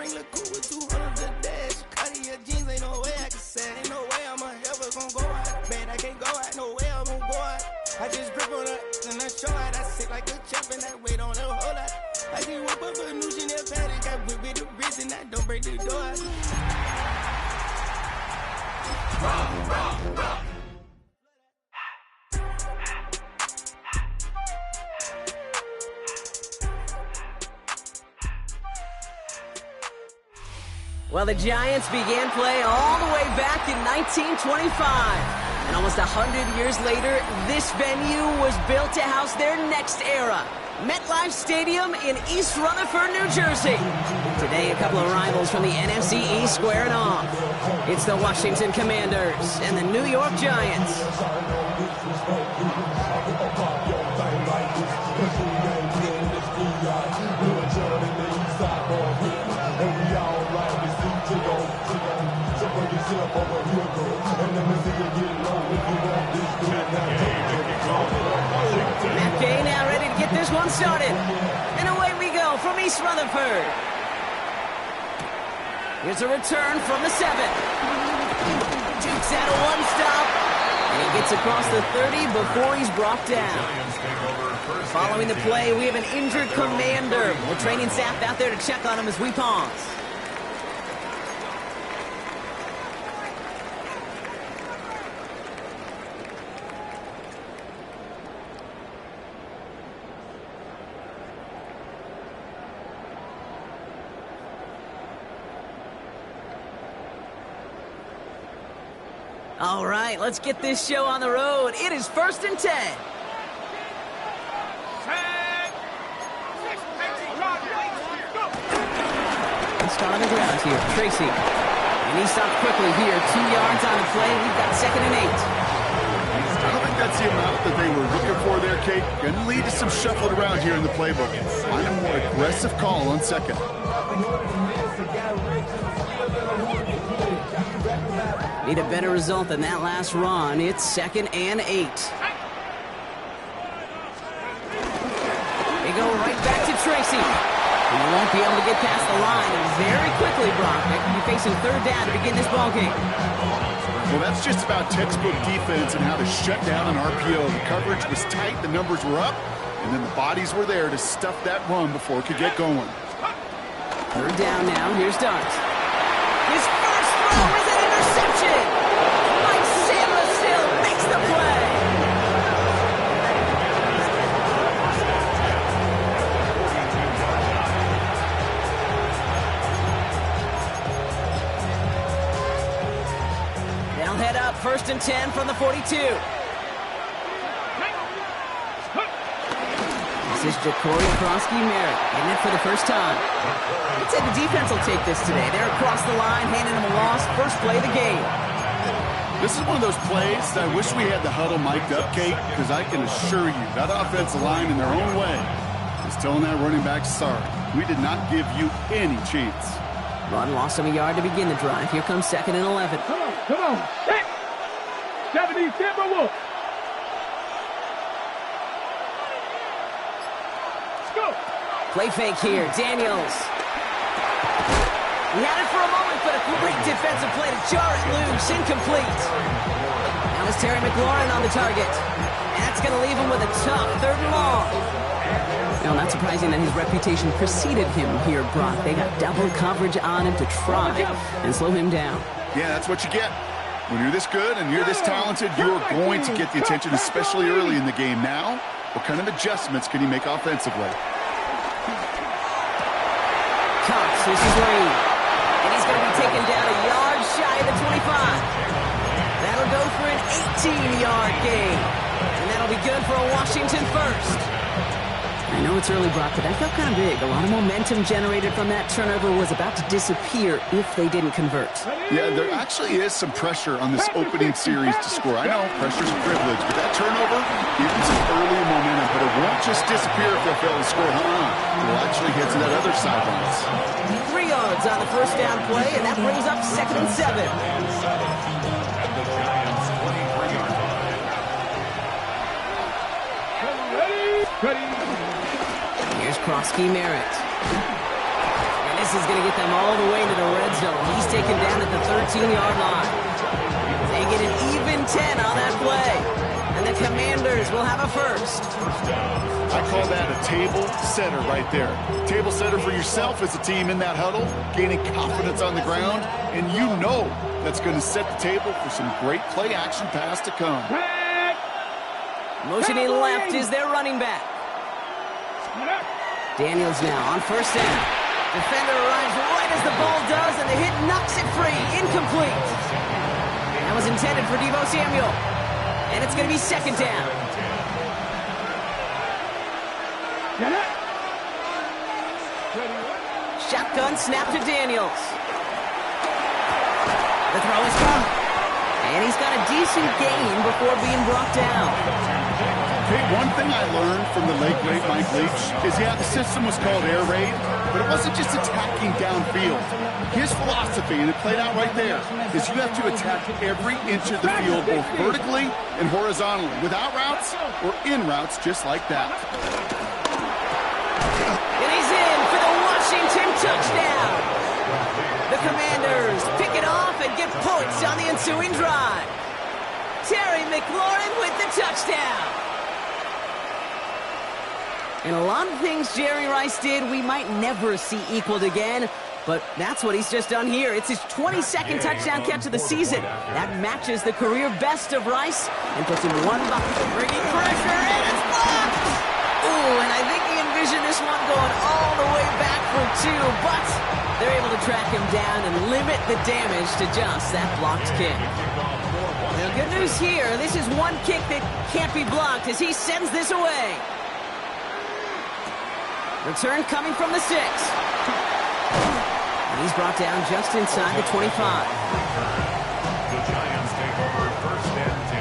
ring look cool with 200 the dash. Cartier jeans, ain't no way I can say. Ain't no way I'm ever gonna go out. Man, I can't go out, no way I'm gonna go out. I just grip on her and I show out. I sit like a champ and I wait on her whole lot. I just whip up a new Chanel paddock. I whip with the wrist and I don't break the door. Well, the Giants began play all the way back in 1925. And almost 100 years later, this venue was built to house their next era. MetLife Stadium in East Rutherford, New Jersey. Today, a couple of rivals from the NFC East squaring off. It's the Washington Commanders and the New York Giants. McKay now ready to get this one started. And away we go from East Rutherford. Here's a return from the 7. Dukes out a one stop. And he gets across the 30 before he's brought down. Following the play, we have an injured commander. The training staff out there to check on him as we pause. All right, let's get this show on the road. It is 1st and 10. Start on the ground here, Tracy. And he stops quickly here. 2 yards on the play. We've got 2nd and 8. I don't think that's the amount that they were looking for there, Kate. Going to lead to some shuffling around here in the playbook. Find a more aggressive call on 2nd. Need a better result than that last run. It's 2nd and 8. They go right back to Tracy. He won't be able to get past the line, and very quickly, Brock, they could be facing 3rd down to begin this ballgame. Well, that's just about textbook defense and how to shut down an RPO. The coverage was tight, the numbers were up, and then the bodies were there to stuff that run before it could get going. 3rd down now. Here's Dart. His first throw is an interception. Mike Samuel makes the play. They'll head up 1st and 10 from the 42. This is Jacory Krosky-Merritt getting it for the first time. I'd say the defense will take this today. They're across the line, handing them a loss. First play of the game. This is one of those plays that I wish we had the huddle mic'd up, Kate, because I can assure you that offensive line in their own way is telling that running back, sorry, we did not give you any chance. Run loss of a yard to begin the drive. Here comes 2nd and 11. Come on. Hey. 70 Timberwolves. Play fake here, Daniels. He had it for a moment, but a great defensive play to jar it loose, incomplete. Now it's Terry McLaurin on the target. And that's going to leave him with a tough 3rd and long. No, not surprising that his reputation preceded him here, Brock. They got double coverage on him to try and slow him down. Yeah, that's what you get. When you're this good and you're this talented, you're going to get the attention, especially early in the game. Now, what kind of adjustments can he make offensively? Cox, this is Lane. And he's going to be taken down a yard shy of the 25. That'll go for an 18-yard gain. And that'll be good for a Washington first. I know it's early, Brock, but that felt kind of big. A lot of momentum generated from that turnover was about to disappear if they didn't convert. Yeah, there actually is some pressure on this opening series to score. I know pressure's a privilege, but that turnover gives them some early momentum, but it won't just disappear if they fail to score. It'll actually hit to that other sidelines. 3 yards on the first down play, and that brings up 2nd and 7. Here's Krosky-Merritt. And his This is going to get them all the way into the red zone. He's taken down at the 13-yard line. They get an even 10 on that play. And the Commanders will have a first. I call that a table setter right there. Table setter for yourself as a team in that huddle, gaining confidence on the ground, and you know that's going to set the table for some great play-action pass to come. Motioning left is their running back. Daniels now on first down. Defender arrives right as the ball does, and the hit knocks it free. Incomplete. That was intended for Deebo Samuel. And it's going to be second down. Shotgun snap to Daniels. The throw is gone. And he's got a decent gain before being brought down. Okay, one thing I learned from the late great Mike Leach is, yeah, the system was called air raid, but it wasn't just attacking downfield. His philosophy, and it played out right there, is you have to attack every inch of the field, both vertically and horizontally, without routes or in routes, just like that. And he's in for the Washington touchdown. The Commanders pick it off and get points on the ensuing drive. Terry McLaurin with the touchdown. And a lot of things Jerry Rice did we might never see equaled again, but that's what he's just done here. It's his 22nd touchdown catch of the season. That matches the career best of Rice and puts him one bucket, bringing pressure, and it's blocked! Ooh, and I think he envisioned this one going all the way back for two, but they're able to track him down and limit the damage to just that blocked kick. Now, good news here, this is one kick that can't be blocked as he sends this away. Return coming from the 6. And he's brought down just inside the 25. The Giants take over first and 10.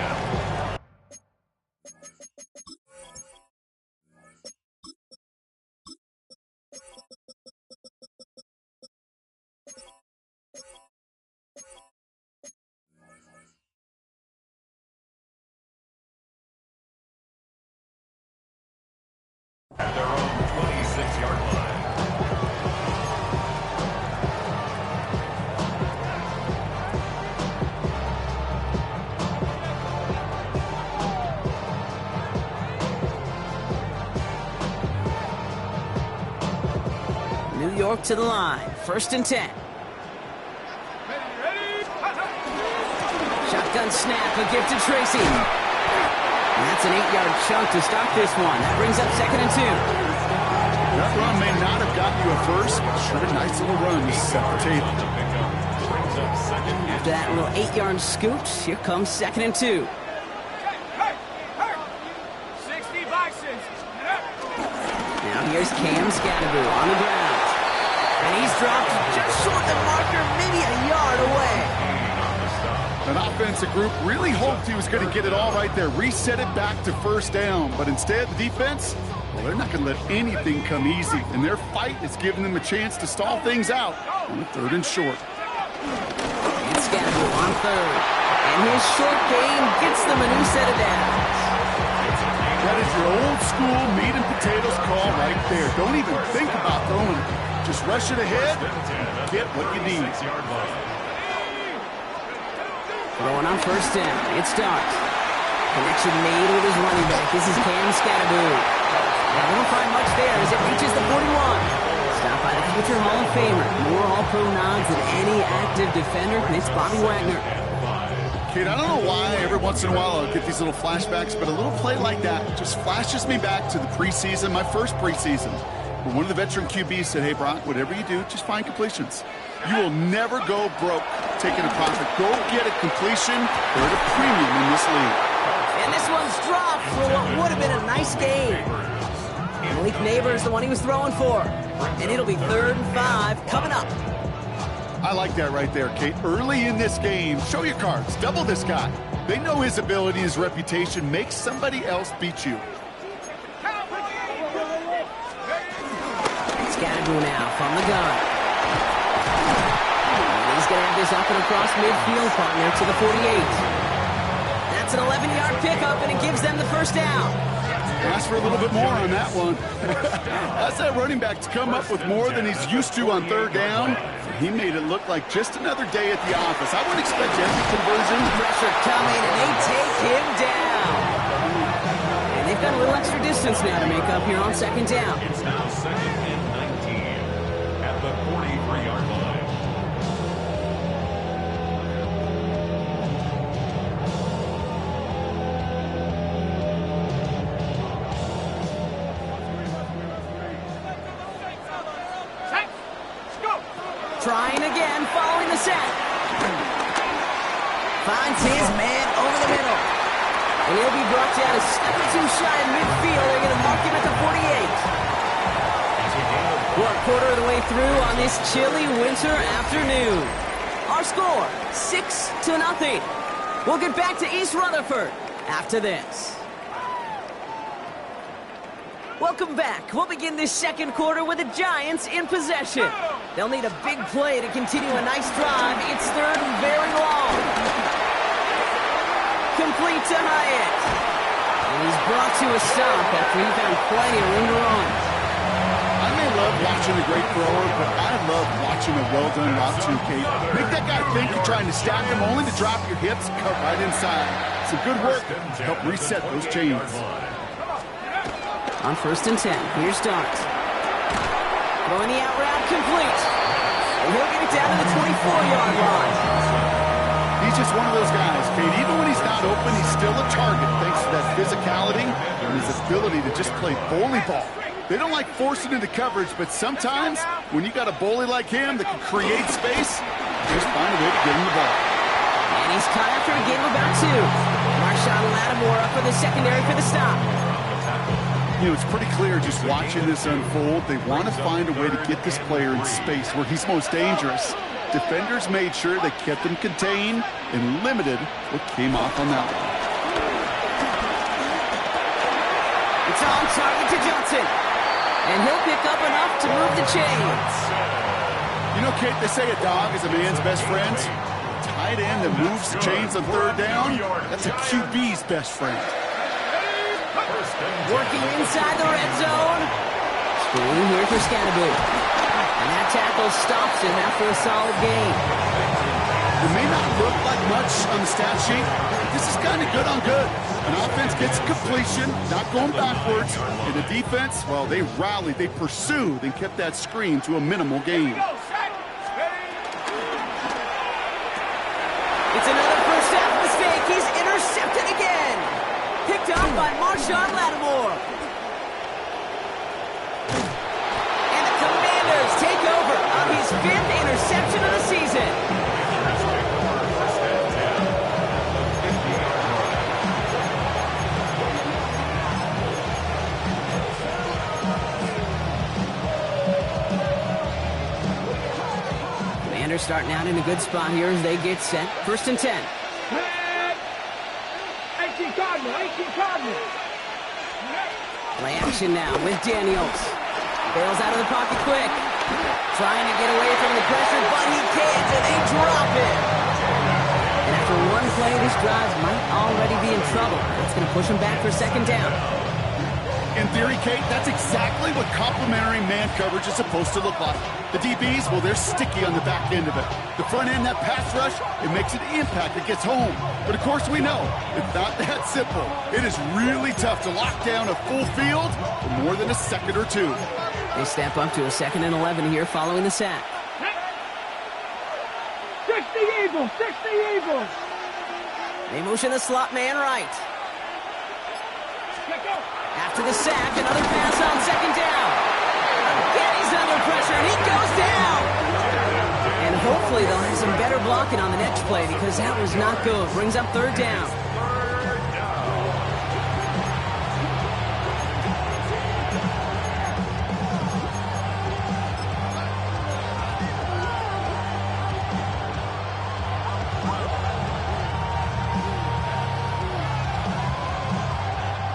At their own 26-yard line. New York to the line. First and 10. Shotgun snap, a gift to Tracy. And that's an 8-yard chunk to start this one. That brings up second and 2. That run may not have gotten you a first, but sure a nice little run to set the table. After that little 8-yard scoot, here comes second and 2. 60 Bisons. Now here's Cam Scadaboo on the ground. And he's dropped just short the marker, maybe a yard away. An offensive group really hoped he was going to get it all right there, reset it back to first down. But instead, the defense, well, they're not going to let anything come easy. And their fight is giving them a chance to stall things out on third and short. And Scadaboo on third. And his short game gets them a new set of downs. That is your old school meat and potatoes call right there. Don't even think about throwing it. Just rush it ahead and get what you need. Throwing on first down. It starts. Connection made with his running back. This is Cam Scadaboo. They won't find much there as it reaches the 41. Stopped by the future Hall of Famer. More All-Pro nods than any active defender. And it's Bobby Wagner. Kid, I don't know why every once in a while I'll get these little flashbacks, but a little play like that just flashes me back to the preseason, my first preseason. But one of the veteran QBs said, hey, Brock, whatever you do, just find completions. You will never go broke taking a profit. Go get a completion. They're at a premium in this league. And this one's dropped for what would have been a nice game. Malik Neighbors, the one he was throwing for. And it'll be 3rd and 5 coming up. I like that right there, Kate. Early in this game, show your cards. Double this guy. They know his ability, his reputation. Make somebody else beat you. Scadaboo now from the gun. And he's going to have this up and across midfield, partner, to the 48. That's an 11-yard pickup, and it gives them the first down. Ask for a little bit more on that one. That's that running back to come up with more than he's used to on third down. He made it look like just another day at the office. I wouldn't expect every conversion. Pressure coming, and they take him down. And they've got a little extra distance now to make up here on second down. It's now 2nd and 19 at the 43-yard line. Trying again, following the sack. Finds his man over the middle. And he'll be brought down a step or two shy in midfield. They're going to mark him at the 48. We're a quarter of the way through on this chilly winter afternoon. Our score, 6-0. We'll get back to East Rutherford after this. Welcome back. We'll begin this second quarter with the Giants in possession. They'll need a big play to continue a nice drive. It's third and very long. Complete to Hyatt. And he's brought to a stop after he found plenty of room to run. I may love watching a great thrower, but I love watching a well-done route too, Kate. Make that guy think you're trying to stack him only to drop your hips, cut right inside. Some good work to help reset those chains. On 1st and 10, here's Dart. Throwing the out route complete. And he'll get it down to the 24-yard line. He's just one of those guys, Kate. Even when he's not open, he's still a target thanks to that physicality and his ability to just play bully ball. They don't like forcing into coverage, but sometimes when you got a bully like him that can create space, just find a way to get him the ball. And he's caught after a gain of about 2. Marshawn Lattimore up for the secondary for the stop. You know, it's pretty clear just watching this unfold. They want to find a way to get this player in space where he's most dangerous. Defenders made sure they kept him contained and limited what came off on that one. It's on target to Johnson. And he'll pick up enough to move the chains. You know, Kate, they say a dog is a man's best friend. Tight end that moves the chains on third down, that's a QB's best friend. Working inside the red zone. Screen here for Scatterby. And that tackle stops him after a solid gain. It may not look like much on the stat sheet, but this is kind of good on good. An offense gets completion, not going backwards. And the defense, well, they rallied, they pursued, and kept that screen to a minimal gain. It's another first half mistake. He's intercepted again. Picked up by Marshawn Lattimore. And the Commanders take over on his 5th interception of the season. Commanders starting out in a good spot here as they get set. 1st and 10. Play action now with Daniels. Bails out of the pocket quick. Trying to get away from the pressure, but he can't, and they drop it. And after one play, this drive might already be in trouble. That's going to push him back for 2nd down. In theory, Kate, that's exactly what complementary man coverage is supposed to look like. The DBs, well, they're sticky on the back end of it. The front end, that pass rush, it makes an impact. It gets home. But of course we know, it's not that simple. It is really tough to lock down a full field for more than a second or two. They step up to a 2nd and 11 here following the sack. 60 Eagles! 60 Eagles! They motion the slot man right. After the sack, another pass on 2nd down. Again, he's under pressure, and he goes down. And hopefully they'll have some better blocking on the next play because that was not good. Brings up 3rd down.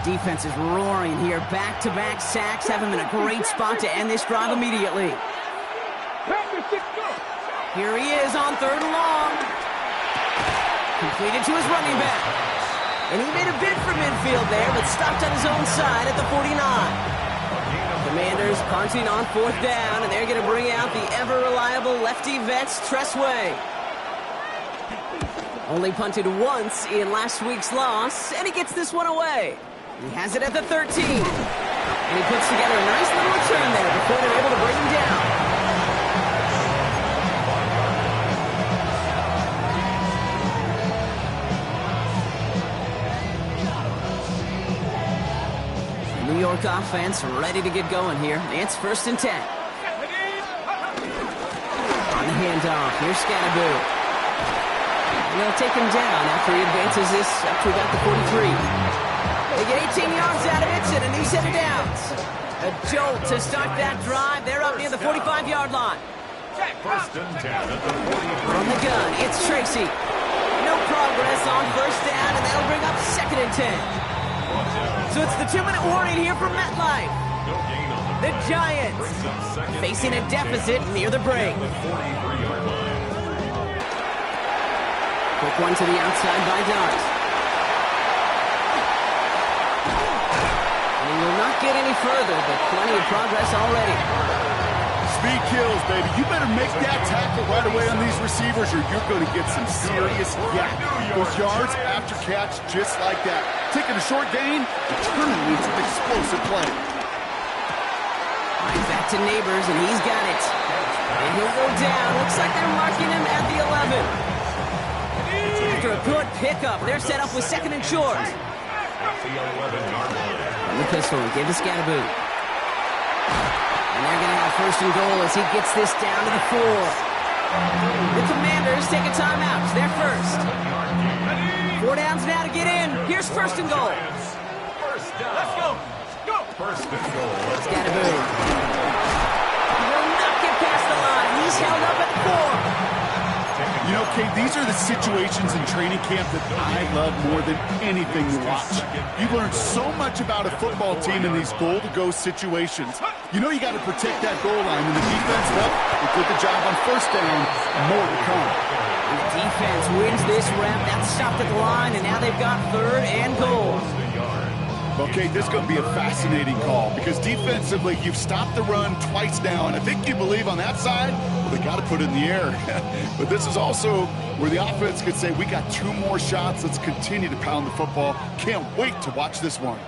Defense is roaring here. Back-to-back sacks have him in a great spot to end this drive immediately. Here he is on 3rd and long. Completed to his running back. And he made a bid for midfield there, but stopped on his own side at the 49. Commanders punting on 4th down, and they're going to bring out the ever-reliable lefty vets, Tressway. Only punted once in last week's loss, and he gets this one away. He has it at the 13. And he puts together a nice little return there before they're able to bring him down. New York offense ready to get going here. It's 1st and 10. On the handoff, here's Scatterboot. And they'll take him down after he advances this up to about the 43. They get 18 yards out of it and a new set of downs. A jolt to start that drive. They're up near the 45-yard line. 1st and 10 at the 43. From the gun, it's Tracy. No progress on 1st down, and they'll bring up 2nd and 10. So it's the 2-minute warning here from MetLife. No gain on the The play. Giants Brings up 2nd facing a and deficit near the break. at the 43-yard line. Quick one to the outside by Dart. And he will not get any further, but plenty of progress already. Speed kills, baby. You better make that tackle right away on these receivers or you're going to get some serious yak. Those yards after catch just like that. Taking a short gain and turning it into an explosive play. Right back to Neighbors, and he's got it. And he'll go down. Looks like they're marking him at the 11. After a good pickup, they're set up with 2nd and short. At the 11-yard line. From the pistol, give to Scatterboot. And they're going to have 1st and goal as he gets this down to the 4. The Commanders take a timeout. They're first. 4 downs now to get in. Here's 1st and goal. First down. Let's go. Go. 1st and goal. Scatterboot. He will not get past the line. He's held up at the 4. You know, Kate, these are the situations in training camp that I love more than anything to watch. You learn so much about a football team in these goal-to-go situations. You know you got to protect that goal line, and the defense, well, they did the job on 1st down. More to come. And the defense wins this rep. That's stopped at the line, and now they've got 3rd and goal. Okay, this is going to be a fascinating call because defensively, you've stopped the run twice now, and I think you believe on that side, well, they got to put it in the air. But this is also where the offense could say, we got 2 more shots. Let's continue to pound the football. Can't wait to watch this one.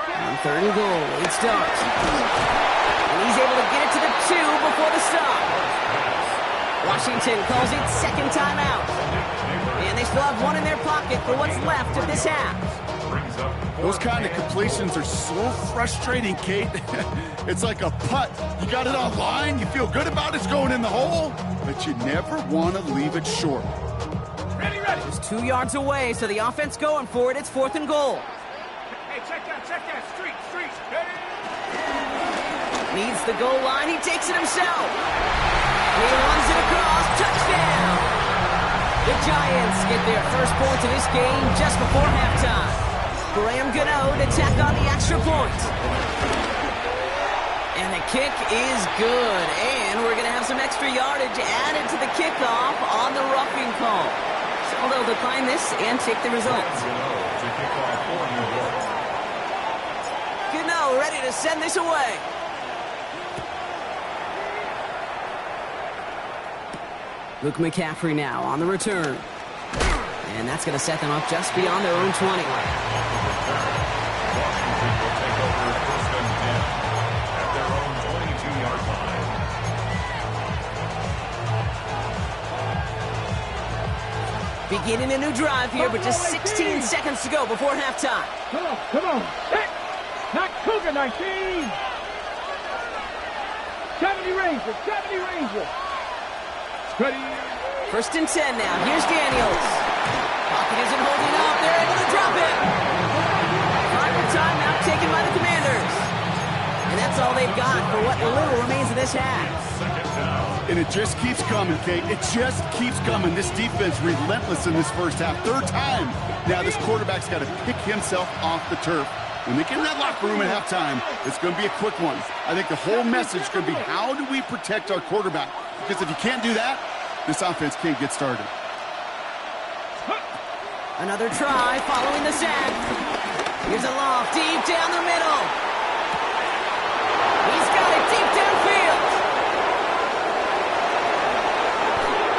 On 3rd and goal, it's Dart. And he's able to get it to the 2 before the stop. Washington calls it 2nd timeout. And they still have 1 in their pocket for what's left of this half. Those kind of completions are so frustrating, Kate. It's like a putt. You got it on line, you feel good about it's going in the hole, but you never want to leave it short. Ready. Just 2 yards away, so the offense going for it. It's 4th and goal. Hey, check that. Street. Ready. Needs the goal line. He takes it himself. He runs it across. Touchdown. The Giants get their first points of this game just before halftime. Graham Gano to tack on the extra point. And the kick is good. And we're going to have some extra yardage added to the kickoff on the roughing call. So they'll decline this and take the results. Gano ready to send this away. Luke McCaffrey now on the return. And that's going to set them up just beyond their own 20. Washington will take over 1st and 10 at their own 22-yard line. Beginning a new drive here, but just 16 seconds to go before halftime. Come on. Hey, not Cougar 19. 70 Ranger. Ready. 1st and 10 now. Here's Daniels. Pocket isn't holding up. They're able to drop it. Final timeout taken by the Commanders. And that's all they've got for what little remains of this half. And it just keeps coming, Kate. It just keeps coming. This defense relentless in this first half. 3rd time. Now this quarterback's got to pick himself off the turf. When they get in that locker room at halftime, it's going to be a quick one. I think the whole message is going to be, how do we protect our quarterback? Because if you can't do that, this offense can't get started. Another try following the sack. Here's a loft deep down the middle. He's got it deep downfield.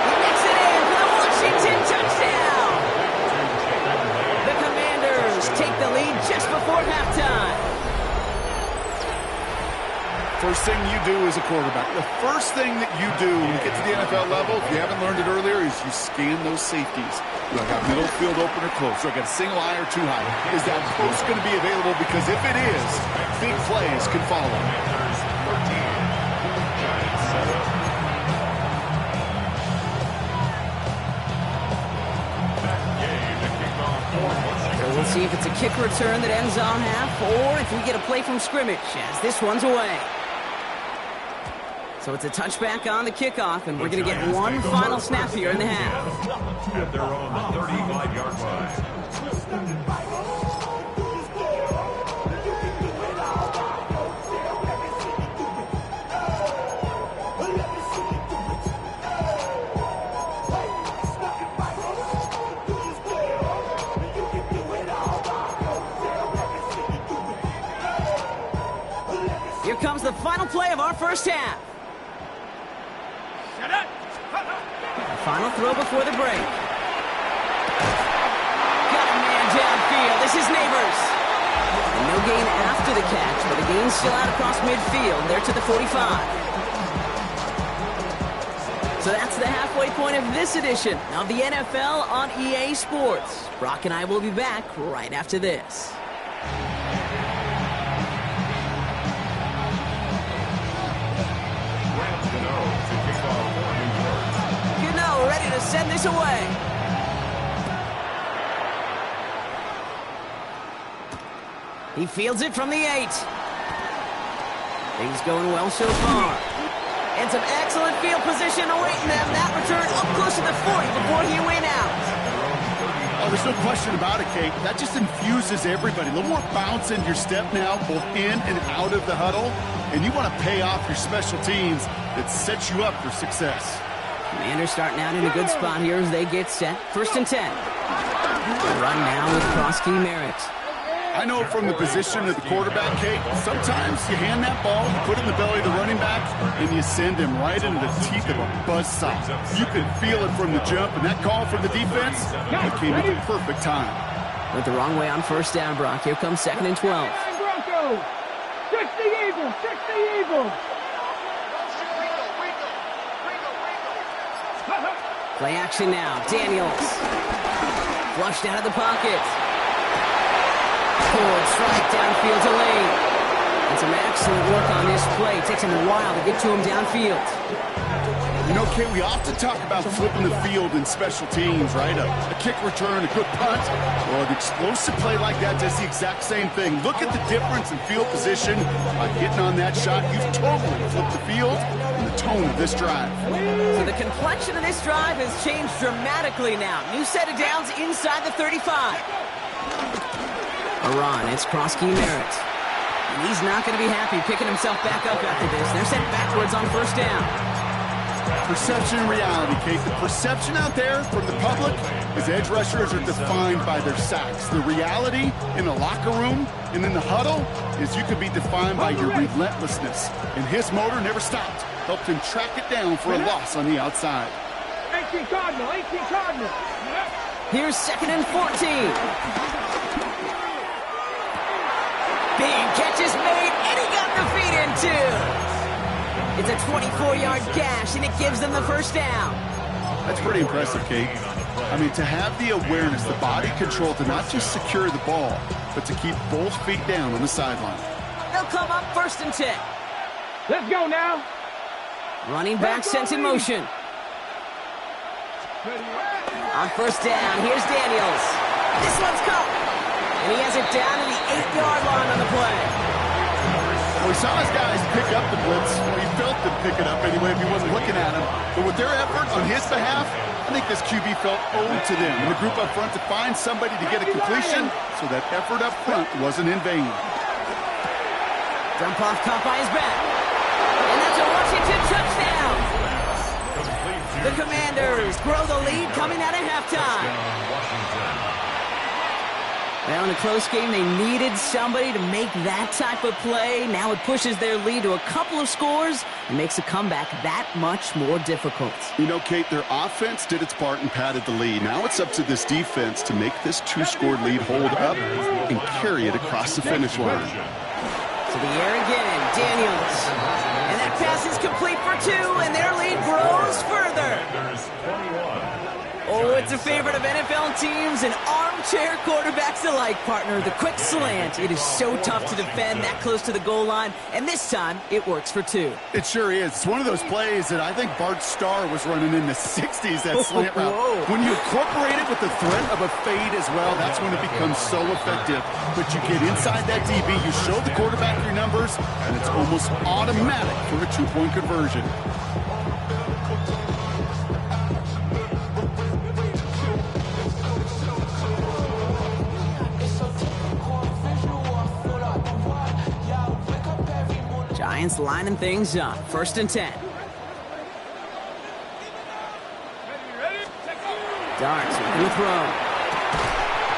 He makes it in for the Washington touchdown. The Commanders take the lead just before halftime. First thing you do as a quarterback, the first thing that you do when you get to the NFL level, if you haven't learned it earlier, is you scan those safeties. Do I got middle field open or close? Do I got a single eye or too high? Is that post going to be available? Because if it is, big plays can follow. We'll see if it's a kick return that ends on half, or if we get a play from scrimmage, as this one's away. So it's a touchback on the kickoff, and we're going to get one final snap here in the half. At their own 35-yard line. Here comes the final play of our first half. Final throw before the break. Got a man downfield. This is Neighbors. And no gain after the catch, but the gain's still out across midfield. They're to the 45. So that's the halfway point of this edition of the NFL on EA Sports. Brock and I will be back right after this. Ready to send this away. He fields it from the 8. Things going well so far. And some excellent field position awaiting them. That return up close to the 40 before he went out. Oh, there's no question about it, Kate. That just infuses everybody. A little more bounce in your step now, both in and out of the huddle. And you want to pay off your special teams that sets you up for success. Commanders starting out in a good spot here as they get set. 1st and 10. A run now with Krosky Merritt. I know from the position of the quarterback, Kate, sometimes you hand that ball, you put it in the belly of the running back, and you send him right into the teeth of a buzzsaw. You can feel it from the jump, and that call from the defense, it came at the perfect time. Went the wrong way on 1st down, Brock. Here comes 2nd and 12. Broncos! 60 Eagles! 60 Eagles! Play action now. Daniels. Flushed out of the pocket. Forward strike downfield to Lane. And some excellent work on this play. It takes him a while to get to him downfield. You know, Kate, we often talk about flipping the field in special teams, right? A kick return, a good punt. Well, an explosive play like that does the exact same thing. Look at the difference in field position. By getting on that shot, you've totally flipped the field and the tone of this drive. So the complexion of this drive has changed dramatically now. New set of downs inside the 35. A run. It's Krosky Merritt. And he's not going to be happy picking himself back up after this. They're sent backwards on 1st down. Perception and reality, Kate. The perception out there from the public is edge rushers are defined by their sacks. The reality in the locker room and in the huddle is you could be defined by your relentlessness. And his motor never stopped. Helped him track it down for a loss on the outside. 18 Cardinal, 18 Cardinal. Here's 2nd and 14. Big catch is made, and he got the feet in too. It's a 24-yard gash, and it gives them the 1st down. That's pretty impressive, Kate. I mean, to have the awareness, the body control to not just secure the ball, but to keep both feet down on the sideline. They'll come up 1st and 10. Let's go now. Running back sent in motion. On 1st down, here's Daniels. This one's caught. And he has it down to the 8-yard line on the play. Well, we saw his guys pick up the blitz. He felt them pick it up anyway if he wasn't looking at him. But with their effort on his behalf, I think this QB felt owed to them. And the group up front to find somebody to get a completion, so that effort up front wasn't in vain. Dump off caught by his back. And that's a Washington touchdown. The Commanders grow the lead coming out of halftime. Well, in a close game, they needed somebody to make that type of play. Now it pushes their lead to a couple of scores and makes a comeback that much more difficult. You know, Kate, their offense did its part and padded the lead. Now it's up to this defense to make this two-score lead hold up and carry it across the finish line. To the air again, Daniels. And that pass is complete for 2, and their lead grows further. Oh, it's a favorite of NFL teams and armchair quarterbacks alike, partner. The quick slant. It is so tough to defend that close to the goal line, and this time it works for 2. It sure is. It's one of those plays that I think Bart Starr was running in the 60s, that slant route. When you incorporate it with the threat of a fade as well, that's when it becomes so effective. But you get inside that DB, you show the quarterback your numbers, and it's almost automatic for a 2-point conversion. Giants lining things up. 1st and 10. Darts with the throw.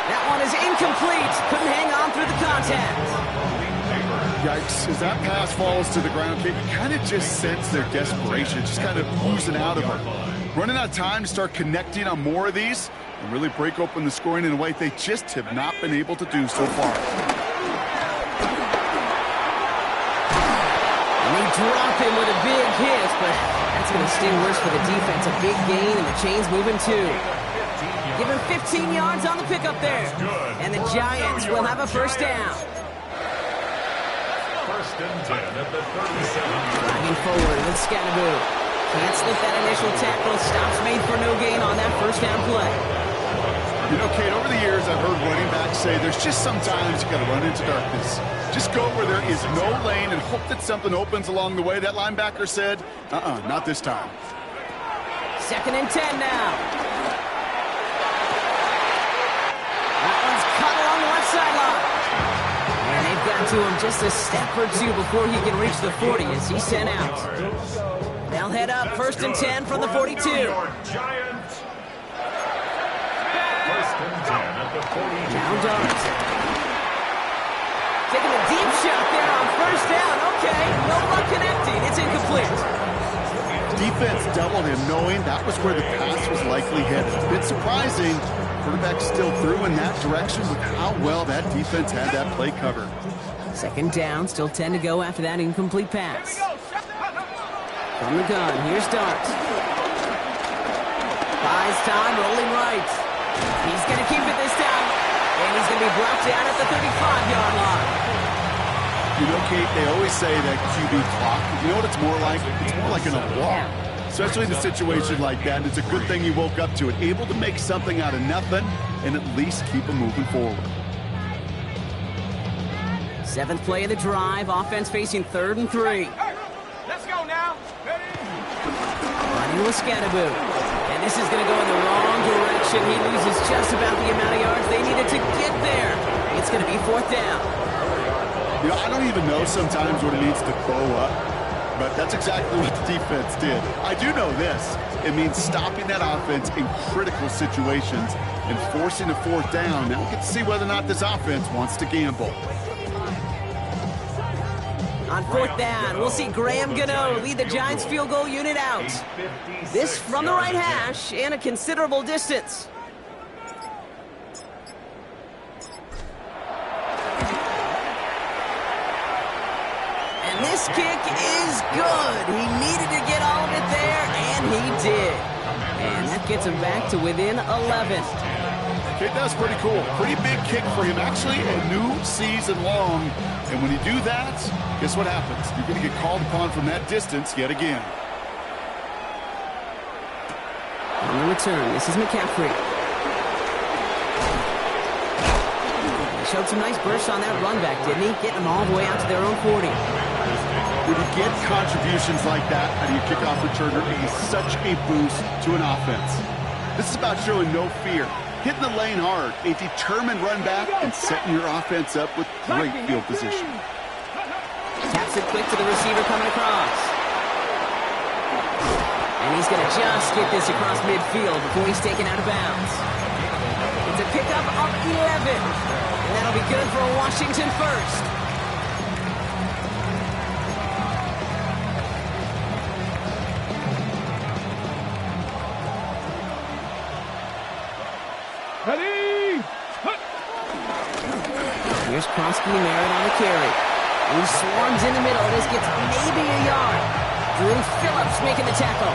That one is incomplete. Couldn't hang on through the contact. Yikes. As that pass falls to the ground, Kate, you kind of just sense their desperation, just kind of oozing out of them. Running out of time to start connecting on more of these and really break open the scoring in a way they just have not been able to do so far. Drop him with a big hit, but that's going to sting worse for the defense. A big gain, and the chain's moving 2. Give him 15 yards on the pickup there. And the Giants will have a 1st down. 1st and 10 at the 37. Driving forward with Scatteroo. Can't slip that initial tackle. Stops made for no gain on that 1st down play. You know, Kate, over the years I've heard running backs say there's just sometimes you got to run into darkness. Just go where there is no lane and hope that something opens along the way. That linebacker said, not this time. 2nd and 10 now. That one's cut along the left sideline. And they've got to him just a step or 2 before he can reach the 40 as he's sent out. They'll head up 1st and 10 from the 42. Giants. 1st and 10 at the 42. Now Darts. Taking a deep shot there on 1st down. Okay, no luck connecting. It's incomplete. Defense doubled him, knowing that was where the pass was likely headed. A bit surprising. Quarterback still threw in that direction with how well that defense had that play covered. 2nd down, still 10 to go after that incomplete pass. From the gun, here's Darts. Buys time, rolling right. He's going to keep it this time. And he's going to be brought down at the 35-yard line. You know, Kate, they always say that QB clock. You know what it's more like? It's more like an alarm. Especially in a situation like that. And it's a good thing you woke up to it. Able to make something out of nothing and at least keep them moving forward. 7th play of the drive. Offense facing 3rd and 3. Let's go now. Running with Scatteroo. And this is going to go in the wrong direction. He loses just about the amount of yards they needed to get there. It's going to be 4th down. You know, I don't even know sometimes what it means to bow up, but that's exactly what the defense did. I do know this. It means stopping that offense in critical situations and forcing a 4th down. Now we get to see whether or not this offense wants to gamble. On 4th down, we'll see Graham Gano lead the Giants field goal unit out. This from the right hash and a considerable distance. And this kick is good. He needed to get all of it there, and he did. And that gets him back to within 11. Okay, that's pretty cool. Pretty big kick for him. Actually, a new season long. And when you do that, guess what happens? You're going to get called upon from that distance yet again. On the return, this is McCaffrey. He showed some nice bursts on that run back, didn't he? Getting them all the way out to their own 40. When you get contributions like that out of your kickoff returner, it is such a boost to an offense. This is about showing no fear, hitting the lane hard, a determined run back, and setting your offense up with great field position. Taps it quick to the receiver coming across. And he's going to just get this across midfield before he's taken out of bounds. It's a pickup of 11. And that'll be good for a Washington first. Ready? Here's Krosky Merritt on the carry. He swarms in the middle. This gets maybe a yard. Drew Phillips making the tackle.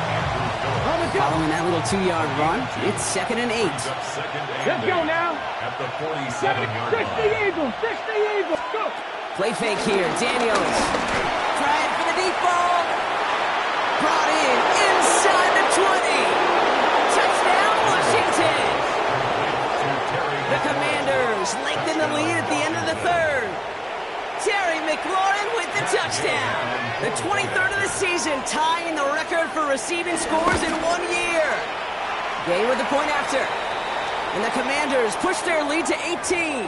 Following that little 2-yard run, it's 2nd and 8. Let's go now. At the 47-yard line. 60 Eagles, 60 Eagles. Go. Play fake here. Daniels. Tried for the deep ball. Brought in inside the 20. Touchdown, Washington. The Commanders lengthen the lead at the end of the 3rd. Terry McLaurin with the touchdown. The 23rd of the season, tying the record for receiving scores in 1 year. Gay with the point after. And the Commanders push their lead to 18.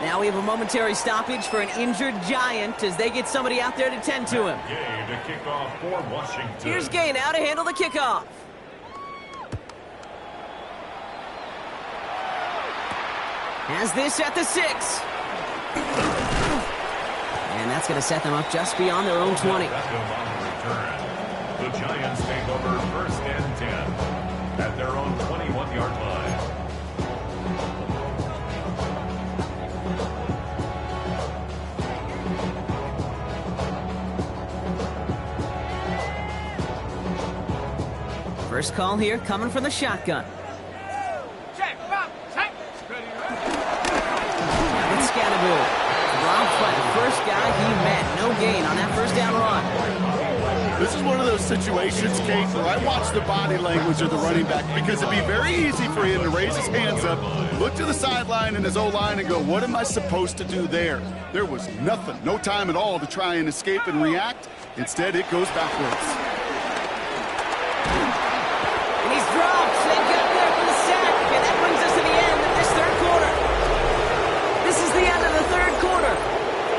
Now we have a momentary stoppage for an injured Giant as they get somebody out there to tend to him. Gay to kick off for Washington. Here's Gay now to handle the kickoff. Has this at the 6. And that's going to set them up just beyond their own 20. The Giants take over 1st and 10 at their own 21-yard line. First call here coming from the shotgun. Check, box, check. It's Scannaboo. Dropped by the first guy he met. No gain on that first down run. This is one of those situations, Kate, where I watch the body language of the running back because it'd be very easy for him to raise his hands up, look to the sideline and his O-line and go, what am I supposed to do there? There was nothing, no time at all to try and escape and react. Instead, it goes backwards. And he's dropped. They got there for the sack. And that brings us to the end of this 3rd quarter. This is the end of the 3rd quarter.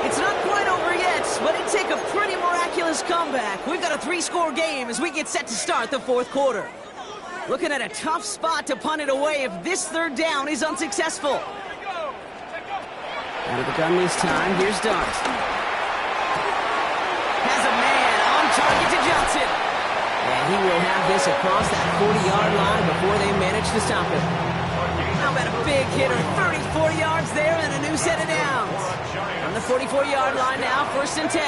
It's not quite over yet, but it'd take a pretty miraculous comeback. We've got a 3-score game as we get set to start the 4th quarter. Looking at a tough spot to punt it away if this 3rd down is unsuccessful. Out of the gun this time, here's Dart. Has a man on target to Johnson. And he will have this across that 40-yard line before they manage to stop him. How about a big hitter, 34 yards there and a new set of downs. On the 44-yard line now, 1st and 10.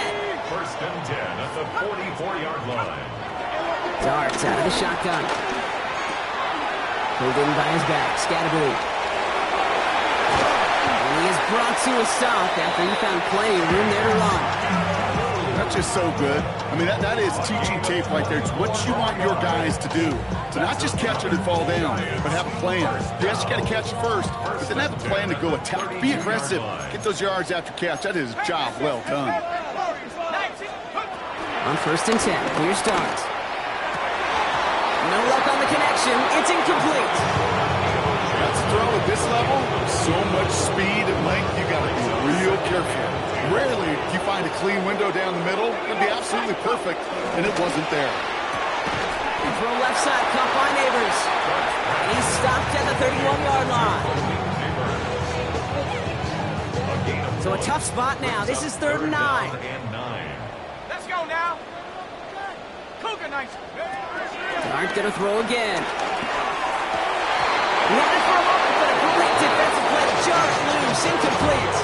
1st and 10 at the 44-yard line. Darts out of the shotgun. Pulled in by his back, Scatterbury. And he is brought to a stop after he found plenty of room there to run. That's just so good. I mean, that is teaching tape right there. It's what you want your guys to do. To not just catch it and fall down, but have a plan. Yes, you got to catch it first, but then have a plan to go attack. Be aggressive. Get those yards after catch. That is a job well done. On 1st and 10, here's Dart. No luck on the connection. It's incomplete. That's a throw at this level. So much speed and length, you got to be real careful. Rarely do you find a clean window down the middle. It'd be absolutely perfect, and it wasn't there. Throw left side, caught by Neighbors. And he's stopped at the 31-yard line. So a tough spot now. This is 3rd and 9. Let's go now. Cougar Knights. Dart gonna throw again. He had it for a moment, but a great defensive play. Just loose, incomplete.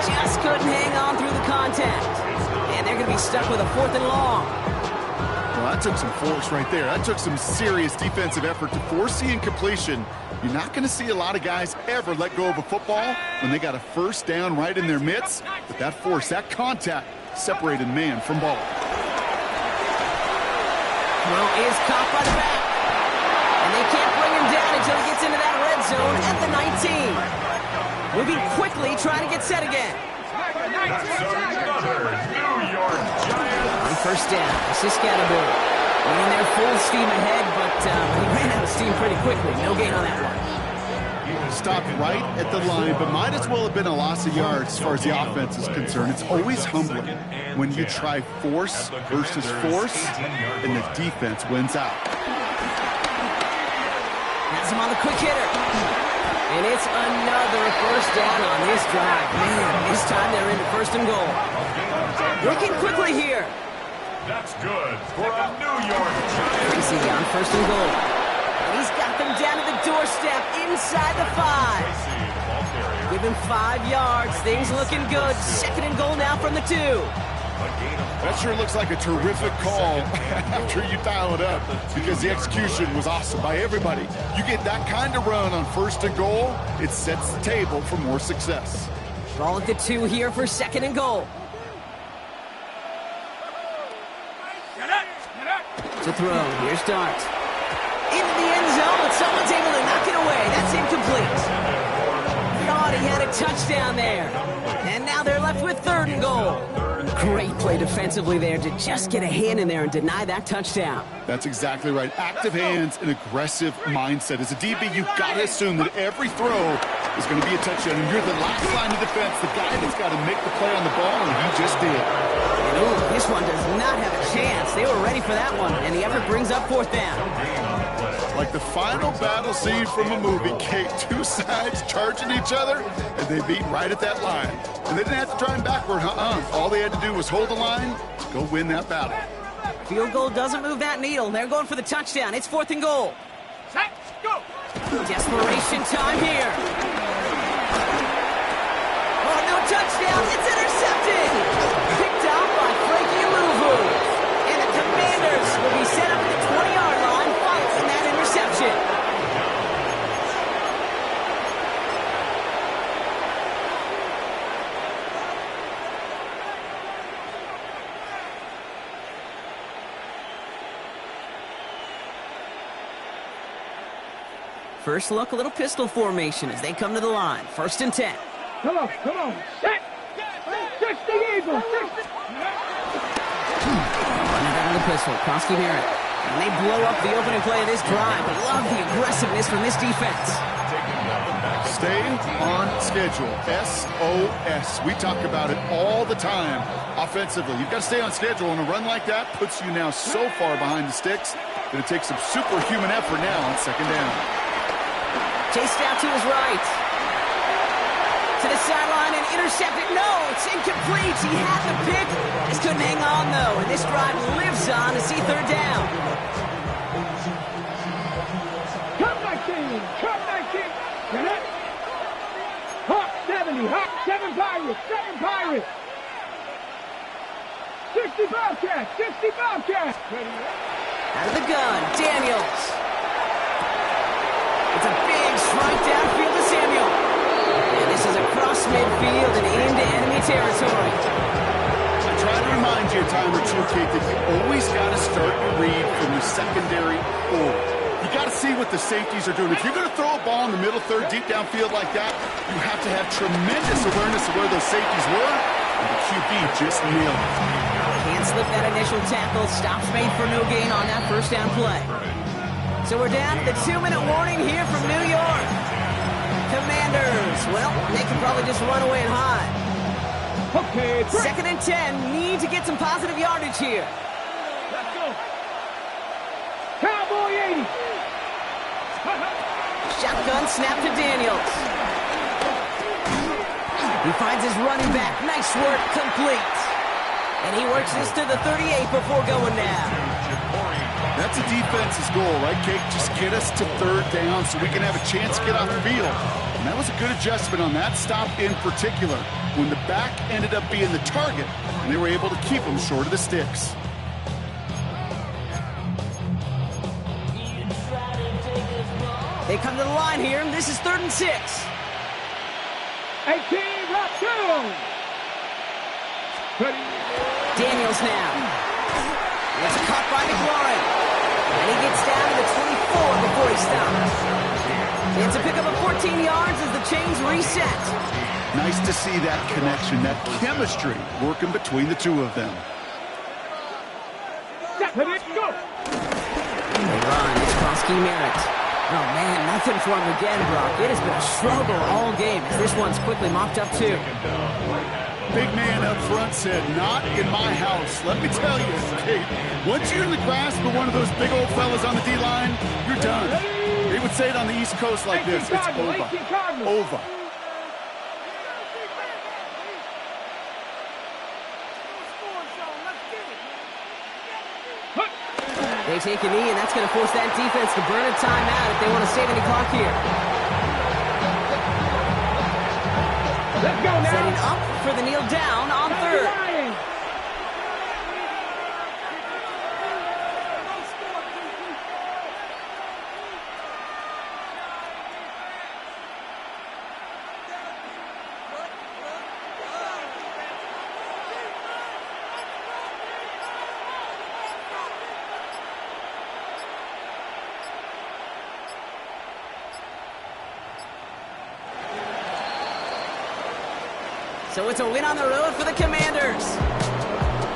Just couldn't hang on through the contact. And they're gonna be stuck with a 4th and long. Well, that took some force right there. That took some serious defensive effort to force the incompletion. You're not going to see a lot of guys ever let go of a football when they got a 1st down right in their midst. But that force, that contact, separated man from ball. Throw is caught by the back. And they can't bring him down until he gets into that red zone at the 19. Moving quickly, trying to get set again. That's another New York Giants. On 1st down, Scatterbury. Running there full steam ahead, but he ran out of steam pretty quickly. No gain on that one. Stopped right at the line, but might as well have been a loss of yards as far as the offense is concerned. It's always humbling when you try force versus force, and the defense wins out. Has him on the quick hitter. And it's another first down on this drive. Man, this time they're into first and goal. Working quickly here. That's good for a New York Giants. Tracy on first and goal. And he's got them down to the doorstep inside the 5. Give him 5 yards. Things looking good. Second and goal now from the 2. That sure looks like a terrific call after you dial it up, because the execution was awesome by everybody. You get that kind of run on first and goal, it sets the table for more success. Ball at the 2 here for second and goal. To throw, here's Dart. Into the end zone, but someone's able to knock it away. That's incomplete. Thought he had a touchdown there. And now they're left with third and goal. Great play defensively there to just get a hand in there and deny that touchdown. That's exactly right. Active hands and aggressive mindset. As a DB, you've got to assume that every throw is going to be a touchdown. And you're the last line of defense, the guy that's got to make the play on the ball, and he just did. And ooh, this one does not have a chance. They were ready for that one, and the effort brings up fourth down. Like the final battle scene from a movie, Kate, 2 sides charging each other, and they beat right at that line. And they didn't have to drive backward, All they had to do was hold the line to go win that battle. Field goal doesn't move that needle. They're going for the touchdown. It's fourth and goal. Set, go! Desperation time here. Oh, no touchdown. It's intercepted. Picked off by Frankie Louvu. And the Commanders will be set up at the 20-yard line following that interception. First look, a little pistol formation as they come to the line. First and 10. Come on, set! 60 Eagles! 60! Running down the pistol, Krosky Merritt. And they blow up the opening play of this drive. I love the aggressiveness from this defense. Stay on schedule. SOS. We talk about it all the time offensively. You've got to stay on schedule, and a run like that puts you now so far behind the sticks that it takes some superhuman effort now on second down. Chased out to his right. To the sideline and intercepted. No, it's incomplete. He had the pick. Just couldn't hang on, though. And this drive lives on to see third down. Come 19! Come 19! Get it? Hawk 70! Hawk 7 Pirates! 7 Pirates! 60 Bobcats! 60 Bobcats! Out of the gun, Daniels. It's a big strike downfield to Samuel. And this is across midfield and into enemy territory. I try to remind you a time or two, Kate, that you always got to start your read from the secondary forward. You got to see what the safeties are doing. If you're going to throw a ball in the middle third, deep downfield like that, you have to have tremendous awareness of where those safeties were, and the QB just nailed it. Can't slip that initial tackle. Stops made for no gain on that first down play. So we're down to the 2-minute warning here from New York. Commanders, well, they can probably just run away and hide. Okay, second and 10, need to get some positive yardage here. Let's go. Cowboy 80. Shotgun snap to Daniels. He finds his running back. Nice work, complete. And he works this to the 38 before going down. That's a defense's goal, right, Kate? Just get us to third down so we can have a chance to get off the field. And that was a good adjustment on that stop in particular, when the back ended up being the target, and they were able to keep him short of the sticks. They come to the line here, and this is third and 6. 18, rock 2. Daniels now. It's caught by McLaurin. And he gets down to the 24 before he stops. It's a pickup of 14 yards as the chains reset. Nice to see that connection, that chemistry working between the two of them. They run. It's Krosky Merritt. Oh, man, nothing for him again, Brock. It has been a struggle all game as this one's quickly mopped up, too. Big man up front said, not in my house. Let me tell you, Kate, once you're in the grasp of one of those big old fellas on the D-line, you're done. They would say it on the East Coast like this. It's over. Over. They take a knee, and that's going to force that defense to burn a timeout if they want to save any clock here. Let's go now. Setting up for the kneel down on third. So it's a win on the road for the Commanders.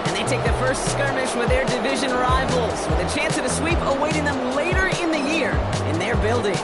And they take the first skirmish with their division rivals, with a chance at a sweep awaiting them later in the year in their building.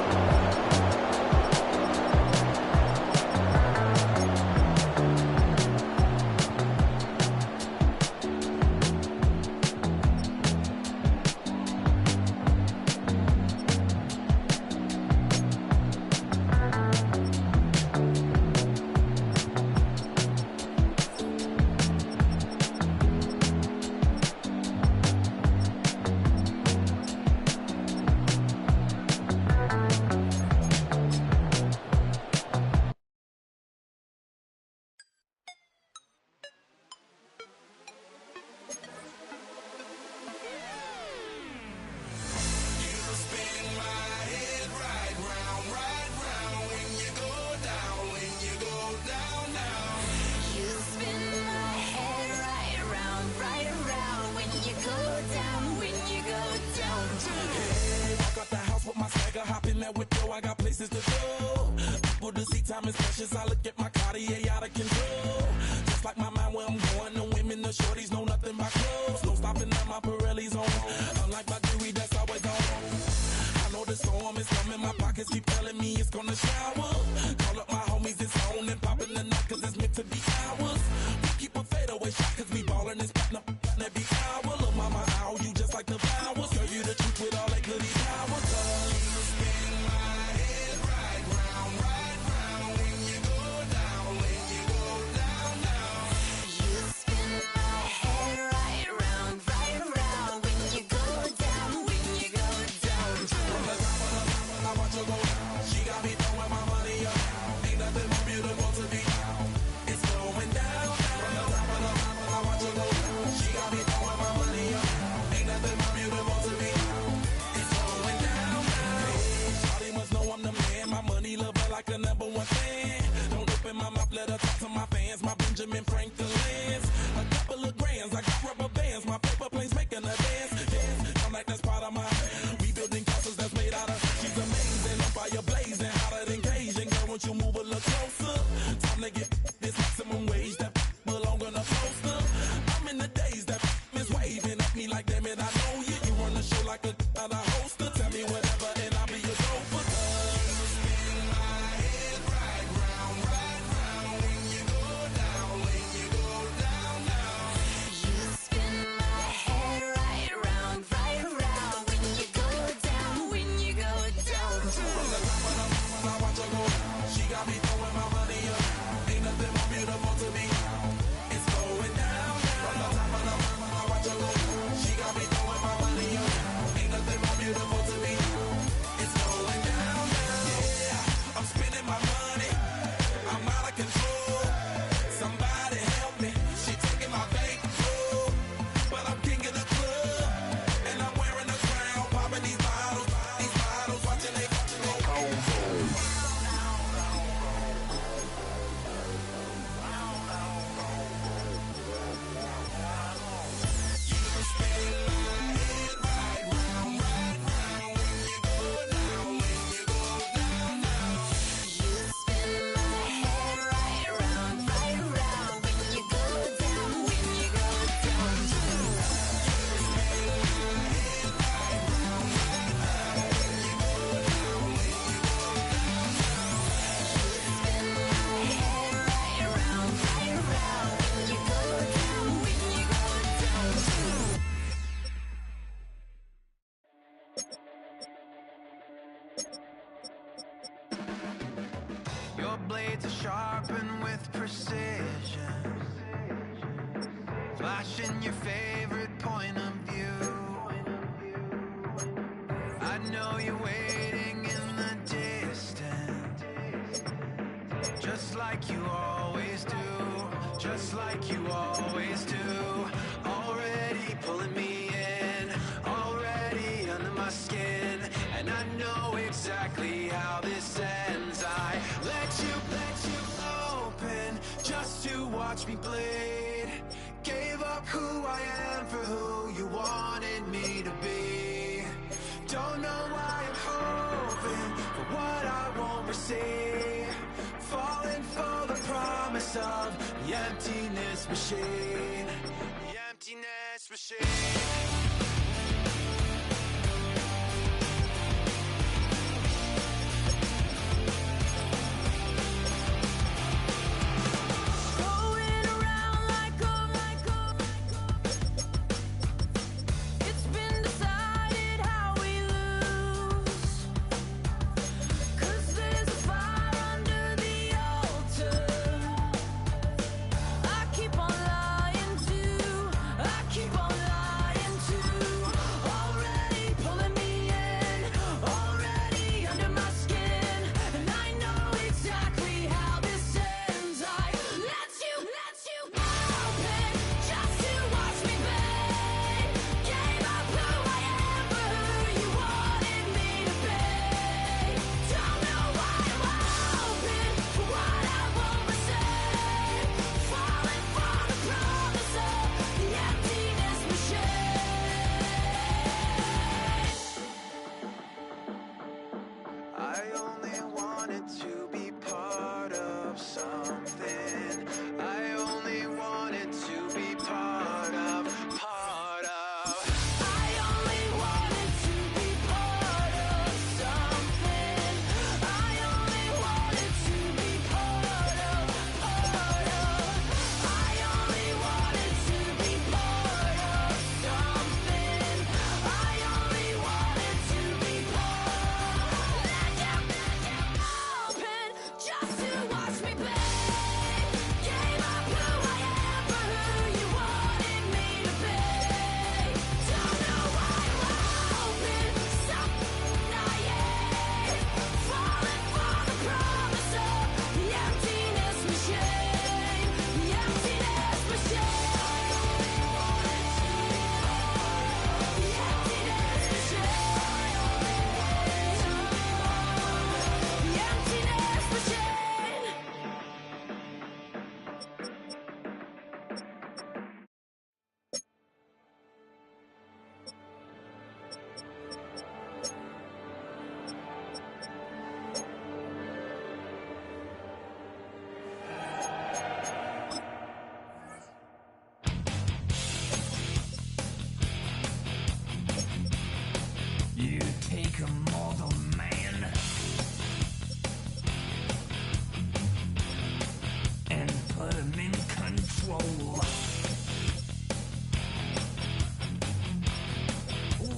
I got places to go. People to see, time is precious. I look at my Cartier out of control. Just like my mind where I'm going. The women, the shorties know nothing but clothes. No stopping at my Pirelli's on. Unlike my jewelry that's always on. I know the storm is coming. My pockets keep telling me it's gonna shower. Call up my homies, it's on and popping the night cause it's meant to be ours. We keep a fadeaway shot cause we ballin' this platinum every hour. Look mama, ow, you just like the flowers. Girl, you the truth with all that goody power. Like a number one fan. Don't open my mouth, let her talk to my fans. My Benjamin Franklin's. A couple of grands, I got rubber bands. My paper planes making a dance. I'm like that's part of my. We building castles that's made out of. She's amazing, on fire blazing, hotter than Cajun. Girl, won't you move a little closer? Time to get this maximum wage that belong on a poster. I'm in the days that is waving at me like damn it, I know you. You run the show like a hoster. Tell me whatever and I'll be your gopher. She got me throwing blades are sharpened with precision, flashing your favorite point of view. I know you're waiting in the distance, just like you always do, just like you always do. Already pulling me in, already under my skin, and I know exactly how this ends. I let you open just to watch me bleed. Gave up who I am for who you wanted me to be. Don't know why I'm hoping for what I won't receive. Falling for the promise of the emptiness machine. The emptiness machine.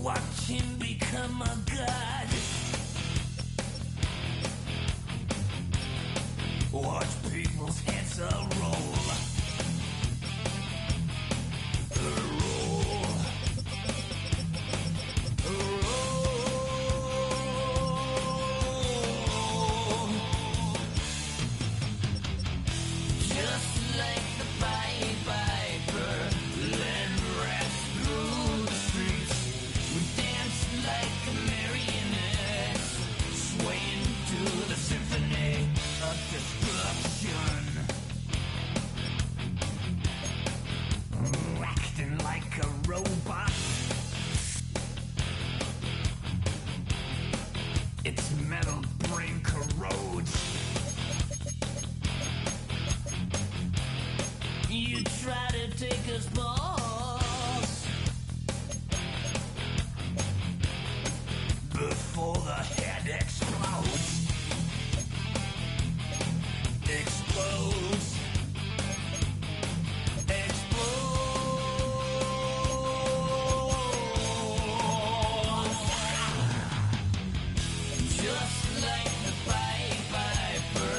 Watch him become a god. Watch people's heads roll. Just like the Pied Piper, led rats through the streets. We danced like marionettes, swaying to the symphony of destruction. Acting like a robot. Its metal brain corrodes. You try to take us balls before the head explodes. Explodes. Just like the Pied Piper.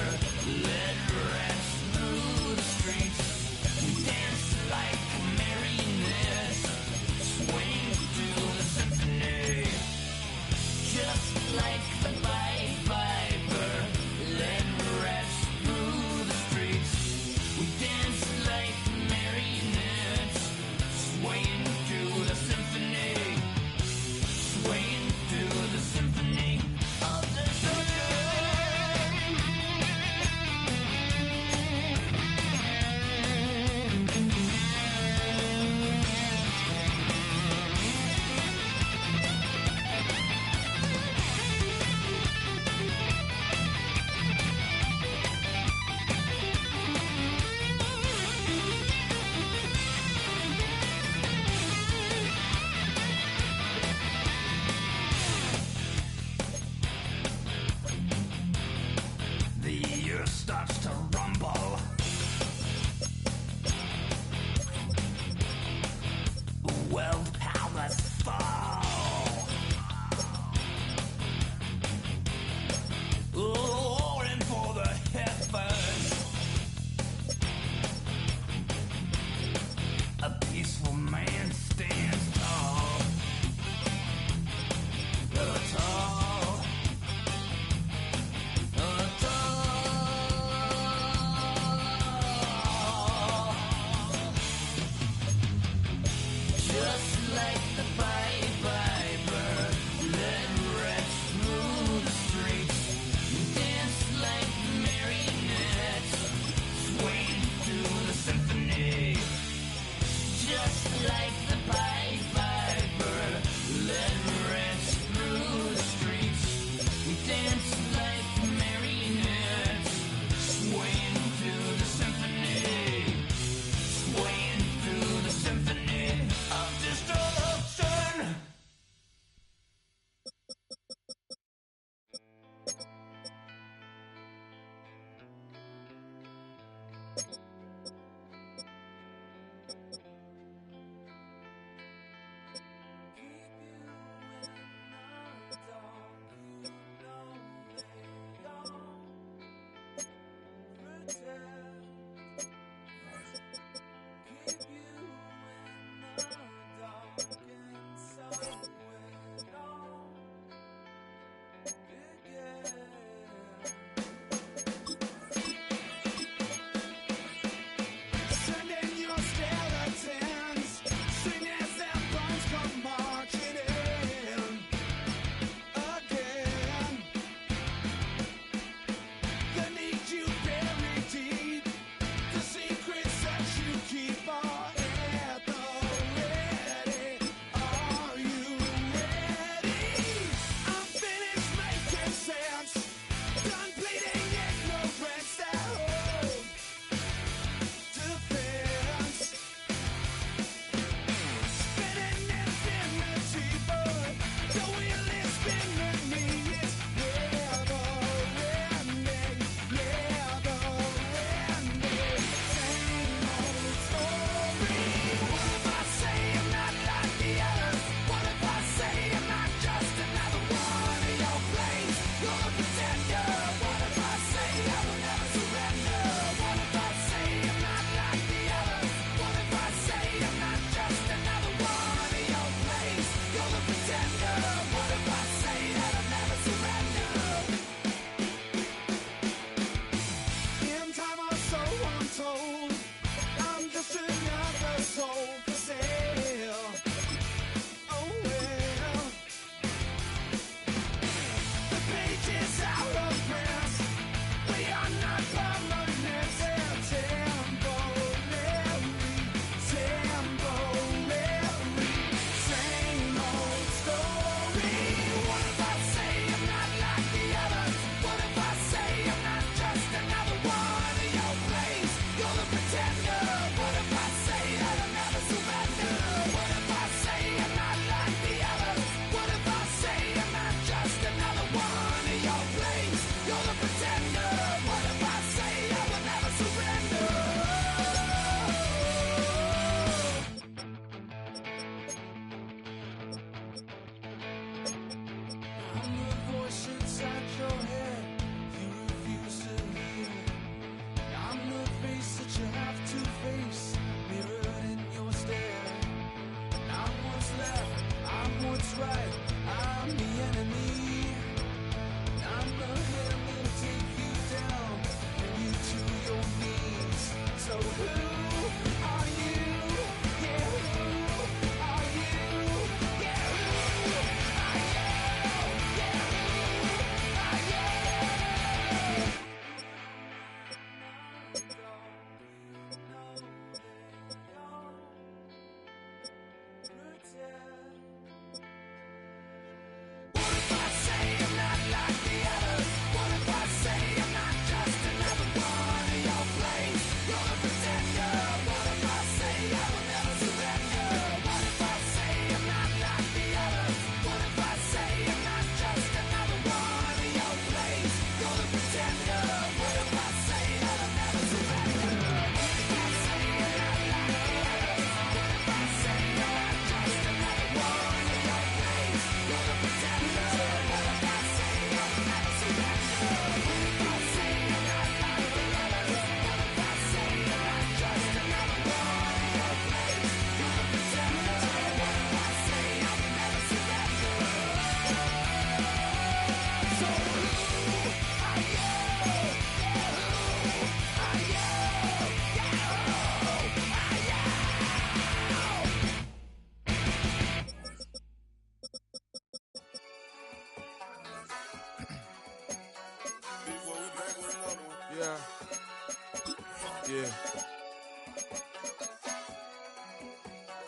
Yeah.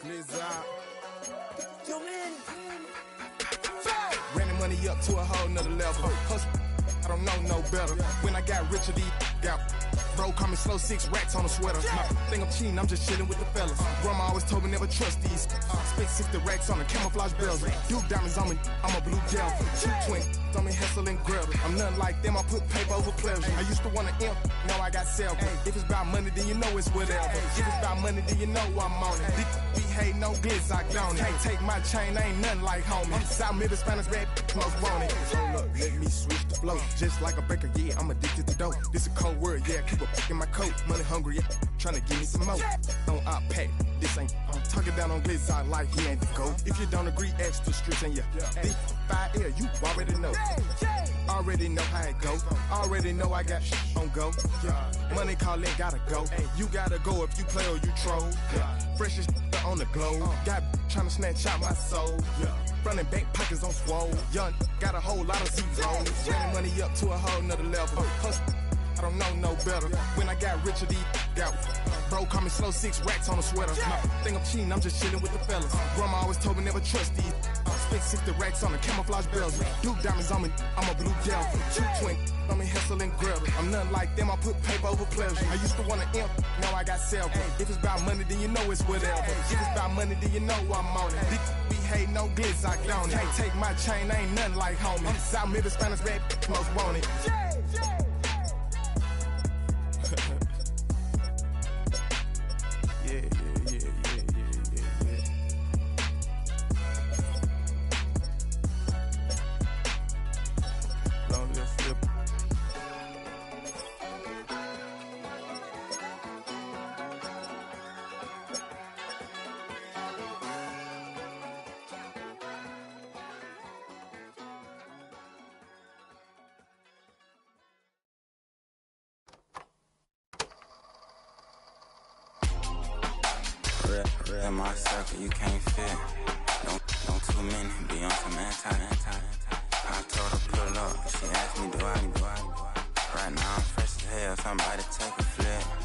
Clears out. Ran the money up to a whole nother level. Hustle, I don't know no better. When I got richer, these got bro, call me slow, 6 racks on a sweater. Think I'm cheating, I'm just chilling with the fellas. Grandma always told me never trust these. Spent 60 racks on the camouflage bells. Duke diamonds on me, I'm a blue gel. Two twin on me, hustle and grub. I'm nothing like them, I put paper over pleasure. I used to want to imp, now I got self. If it's about money, then you know it's whatever. If it's about money, then you know I'm on it. Be hate no glitz, I don't it. Hey, take my chain, I ain't nothing like homie. South Middle Spanish red, most want it. So look, let me switch the flow. Just like a breaker, yeah, I'm addicted to dope. This a cold word, yeah, keep a in my coat. Money hungry, yeah, tryna give me some more. Don't I pack, this ain't talking down on glitz, I like he ain't the go. If you don't agree, ask the streets and yeah. Big 5L, you already know. Already know how it go. Already know I got on go. Money calling, gotta go. You gotta go if you play or you troll. Fresh as on the globe. Got tryna snatch out my soul. Front and back pockets on swole. Young, got a whole lot of zeros. Running money up to a whole nother level. I don't know no better. When I got richer, these got bro call me slow, 6 racks on a sweater. Think I'm cheating, I'm just chilling with the fellas. Grandma always told me never trust these. Spent 60 racks on the camouflage bells. Duke diamonds on me, I'm a blue gel. Two twin on me, hustle and grub. I'm nothing like them, I put paper over pleasure. I used to want to imp, now I got self. If it's about money, then you know it's whatever. If it's about money, then you know I'm on it. Be hate no glitz, I don't it. Can't take my chain, I ain't nothing like homie. South Middle Spanish red, most want it. Yeah. Long live flip. In my circle, you can't fit. Don't too many be on some anti. I told her pull up. She asked me, do I? Right now I'm fresh as hell. Somebody take a flip.